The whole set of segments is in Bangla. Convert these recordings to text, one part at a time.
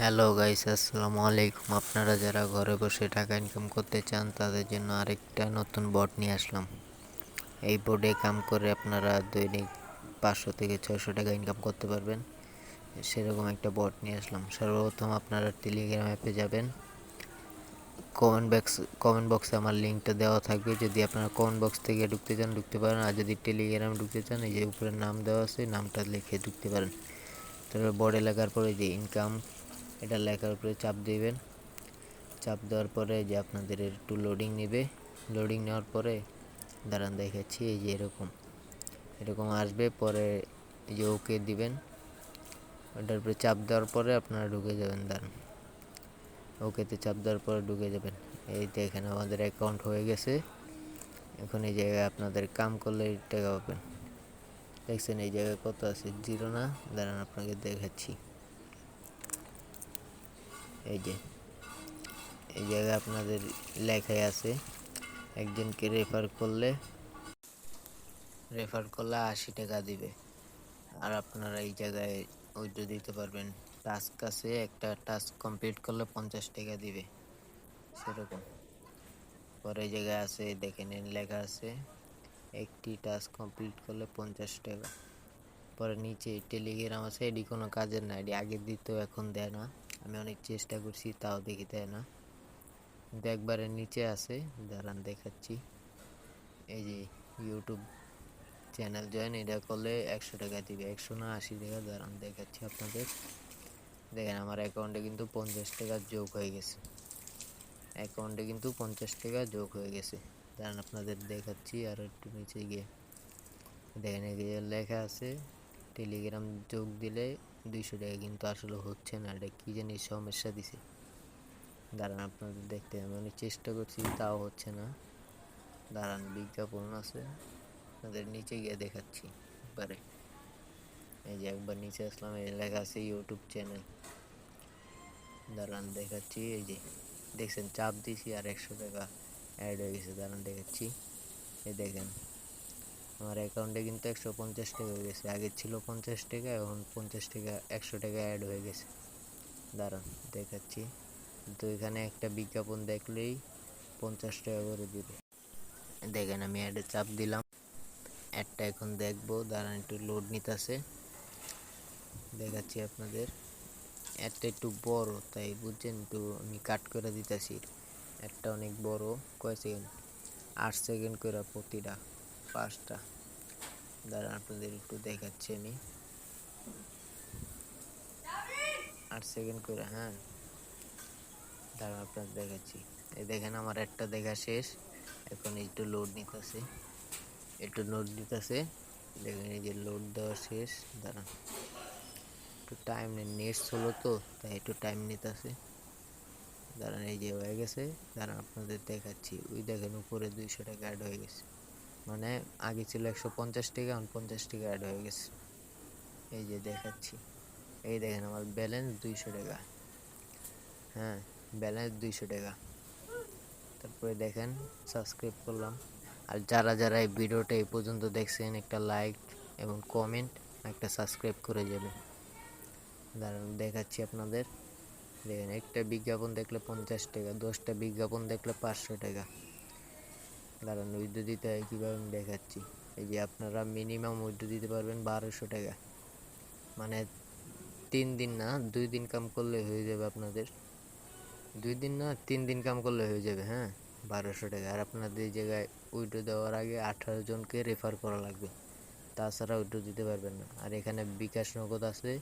হ্যালো গাইস, আসসালামু আলাইকুম। আপনারা যারা ঘরে বসে টাকা ইনকাম করতে চান তাদের জন্য আরেকটা নতুন বট নিয়ে আসলাম। এই বোর্ডে কাম করে আপনারা দৈনিক 500 থেকে 600 টাকা ইনকাম করতে পারবেন। সেরকম একটা বট নিয়ে আসলাম। সর্বপ্রথম আপনারা টেলিগ্রাম অ্যাপে যাবেন। কমেন্ট বক্সে আমার লিঙ্কটা দেওয়া থাকবে। যদি আপনারা কমেন্ট বক্স থেকে ঢুকতে চান ঢুকতে পারেন, আর যদি টেলিগ্রামে ঢুকতে চান এই যে উপরে নাম দেওয়া আছে, নামটা লিখে ঢুকতে পারেন। তারপরে বোর্ডে লেখার পরে যে ইনকাম, এটা লেখার উপরে চাপ দিবেন। চাপ দেওয়ার পরে যে আপনাদের একটু লোডিং নেবে। লোডিং নেওয়ার পরে দাঁড়ান দেখাচ্ছি, এই যে এরকম এরকম আসবে। পরে এই যে ওকে দিবেন। ওটার উপরে চাপ দেওয়ার পরে আপনারা ঢুকে যাবেন। দাঁড়ান, ওকেতে চাপ দেওয়ার পরে ঢুকে যাবেন। এই দেখেন আমাদের অ্যাকাউন্ট হয়ে গেছে। এখন এই জায়গায় আপনাদের কাম করলে টাকা পাবেন। দেখছেন এই জায়গায় কত আছে? 0 না? দাঁড়ান আপনাকে দেখাচ্ছি। এই যে এই জায়গায় আপনাদের লেখাই আছে একজনকে রেফার করলে 80 টাকা দিবে। আর আপনারা এই জায়গায় উইথড্র দিতে পারবেন। টাস্ক আছে, একটা টাস্ক কমপ্লিট করলে 50 টাকা দিবে সেরকম। পরে এই জায়গায় আছে দেখেন লেখা আছে একটি টাস্ক কমপ্লিট করলে 50 টাকা। পরে নিচে টেলিগ্রাম আছে, এটি কোনো কাজের না, এটি আগে দিত এখন দেয় না। আমি অনেক চেষ্টা করছি তাও দেখি দেয় না, কিন্তু একবারে নিচে আছে। দাঁড়ান দেখাচ্ছি। এই যে ইউটিউব চ্যানেল জয়েন, এটা করলে 100 টাকা দিবে। 100 না 80 টাকা? দাঁড়ান দেখাচ্ছি আপনাদের। দেখেন আমার অ্যাকাউন্টে কিন্তু 50 টাকা যোগ হয়ে গেছে। দাঁড়ান আপনাদের দেখাচ্ছি আর একটু নিচে গিয়ে। দেখেন এই যে লেখা আছে টেলিগ্রাম যোগ দিলে 200 টাকা, কিন্তু আসলে হচ্ছে না। এটা কি জানি সমস্যা দিছে। দাঁড়ান আপনাদের দেখতে, আমি অনেক চেষ্টা করছি তাও হচ্ছে না। দাঁড়ান বিজ্ঞাপন আছে, আপনাদের নিচে গিয়ে দেখাচ্ছি একবারে। এই যে একবার নিচে আসলাম, এই লেখা আছে ইউটিউব চ্যানেল। দাঁড়ান দেখাচ্ছি। এই যে দেখছেন চাপ দিছি আর 100 টাকা অ্যাড হয়ে গেছে। দাঁড়ান দেখাচ্ছি। এই দেখেন আমার অ্যাকাউন্টে কিন্তু 150 টাকা হয়ে গেছে। আগে ছিল 50 টাকা, এখন 50 টাকা 100 টাকা অ্যাড হয়ে গেছে। দাঁড়ান দেখাচ্ছি। তো এখানে একটা বিজ্ঞাপন দেখলেই 50 টাকা করে দিবে। দেখেন আমি অ্যাডে চাপ দিলাম, অ্যাডটা এখন দেখবো। দাঁড়ান একটু লোড নিতেছে, দেখাচ্ছি আপনাদের। অ্যাডটা একটু বড় তাই বুঝছেন, একটু আমি কাট করে দিতেছি। অ্যাডটা অনেক বড়। কয় সেকেন্ড? 8 সেকেন্ড করে প্রতিটা, 5টা। দাঁড়ান আপনাদের একটু দেখাচ্ছি আমি। 8 সেকেন্ড করে, হ্যাঁ। দাঁড়ান আপনাদের দেখাচ্ছি। এই দেখেন আমার একটা দেখা শেষ। এখন একটু লোড নিতেছে। দেখেন এই যে লোড দেওয়া শেষ। দাঁড়ান একটু টাইম নেন, নেট স্লো তো তাই একটু টাইম নিতেছে। দাঁড়ান এই যে হয়ে গেছে। দাঁড়ান আপনাদের দেখাচ্ছি। ওই দেখেন উপরে 200 টাকা অ্যাড হয়ে গেছে। মানে আগে ছিল 150 টাকা, এখন 50 টাকা অ্যাড হয়ে গেছে। এই যে দেখাচ্ছি। এই দেখেন আমার ব্যালেন্স 200 টাকা। হ্যাঁ, ব্যালেন্স 200 টাকা। তারপরে দেখেন সাবস্ক্রাইব করলাম। আর যারা যারা এই ভিডিওটা এই পর্যন্ত দেখছেন, একটা লাইক এবং কমেন্ট, একটা সাবস্ক্রাইব করে যাবেন। দাঁড়ান দেখাচ্ছি আপনাদের। দেখেন একটা বিজ্ঞাপন দেখলে 50 টাকা, 10টা বিজ্ঞাপন দেখলে 500 টাকা। দাঁড়ান উইথড্র দিতে হয় কীভাবে আমি দেখাচ্ছি। এই যে আপনারা মিনিমাম উইথড্র দিতে পারবেন 1200 টাকা। মানে 3 দিন না 2 দিন কাম করলে হয়ে যাবে আপনাদের। 2 দিন না 3 দিন কাম করলে হয়ে যাবে, হ্যাঁ। 1200 টাকা। আর আপনাদের এই জায়গায় উইথড্র দেওয়ার আগে 18 জনকে রেফার করা লাগবে, তাছাড়া উইথড্র দিতে পারবেন না। আর এখানে বিকাশ নগদ আছে।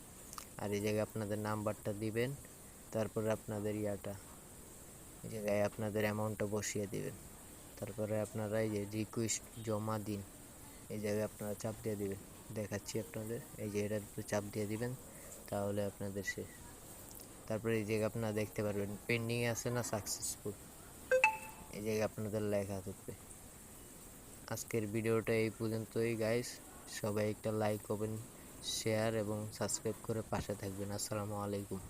আর এই জায়গায় আপনাদের নাম্বারটা দিবেন, তারপরে আপনাদের এই জায়গায় আপনাদের অ্যামাউন্টটা বসিয়ে দিবেন। তারপরে আপনারা এই যে রিকোয়েস্ট জমা দিন, এই জায়গায় আপনারা চাপ দিয়ে দিবেন। দেখাচ্ছি আপনাদের। এই যে এটার উপরে চাপ দিয়ে দিবেন, তাহলে আপনাদের শেষ। তারপরে এই জায়গায় আপনারা দেখতে পারবেন পেন্ডিং আছে না সাকসেসফুল, এই জায়গায় আপনাদের লেখা থাকবে। আজকের ভিডিওটা এই পর্যন্তই গাইস। সবাই একটা লাইক করবেন, শেয়ার এবং সাবস্ক্রাইব করে পাশে থাকবেন। আসসালামু আলাইকুম।